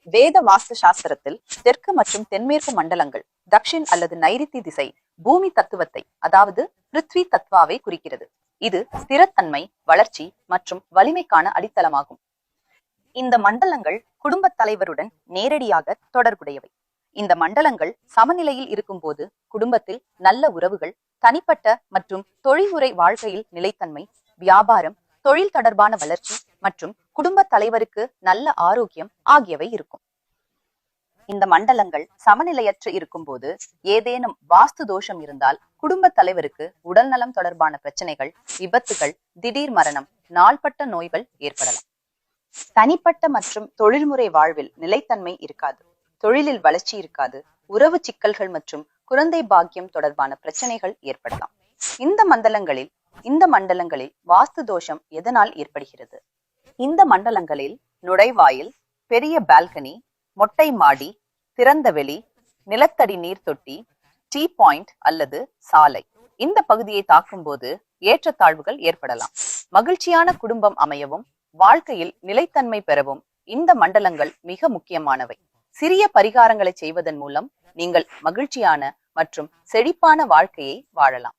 வேத வாஸ்து சாஸ்திரத்தில் தெற்கு மற்றும் தென்மேற்கு மண்டலங்கள் தக்ஷின் அல்லது நைரித்தி திசை பூமி தத்துவத்தை அதாவது பிருத்வி தத்வாவை குறிக்கிறது. இது ஸ்திரத்தன்மை, வளர்ச்சி மற்றும் வலிமைக்கான அடித்தளமாகும். இந்த மண்டலங்கள் குடும்பத் தலைவருடன் நேரடியாக தொடர்புடையவை. இந்த மண்டலங்கள் சமநிலையில் இருக்கும்போது குடும்பத்தில் நல்ல உறவுகள், தனிப்பட்ட மற்றும் தொழில்முறை வாழ்க்கையில் நிலைத்தன்மை, வியாபாரம், தொழில் தொடர்பான வளர்ச்சி மற்றும் குடும்பத் தலைவருக்கு நல்ல ஆரோக்கியம் ஆகியவை இருக்கும். இந்த மண்டலங்கள் சமநிலையற்று இருக்கும்போது ஏதேனும் வாஸ்து தோஷம் இருந்தால் குடும்பத் தலைவருக்கு உடல்நலம் தொடர்பான பிரச்சனைகள், விபத்துகள், திடீர் மரணம், நாள்பட்ட நோய்கள் ஏற்படலாம். தனிப்பட்ட மற்றும் தொழில்முறை வாழ்வில் நிலைத்தன்மை இருக்காது, தொழிலில் வளர்ச்சி இருக்காது, உறவு சிக்கல்கள் மற்றும் குழந்தை பாக்கியம் தொடர்பான பிரச்சனைகள் ஏற்படலாம். இந்த மண்டலங்களில் வாஸ்து தோஷம் எதனால் ஏற்படுகிறது? இந்த மண்டலங்களில் நுழைவாயில், பெரிய பால்கனி, மொட்டை மாடி, திறந்த வெளி, நிலத்தடி நீர் தொட்டி, டீ பாயிண்ட் அல்லது சாலை இந்த பகுதியை தாக்கும் போது ஏற்றத்தாழ்வுகள் ஏற்படலாம். மகிழ்ச்சியான குடும்பம் அமையவும் வாழ்க்கையில் நிலைத்தன்மை பெறவும் இந்த மண்டலங்கள் மிக முக்கியமானவை. சிறிய பரிகாரங்களை செய்வதன் மூலம் நீங்கள் மகிழ்ச்சியான மற்றும் செழிப்பான வாழ்க்கையை வாழலாம்.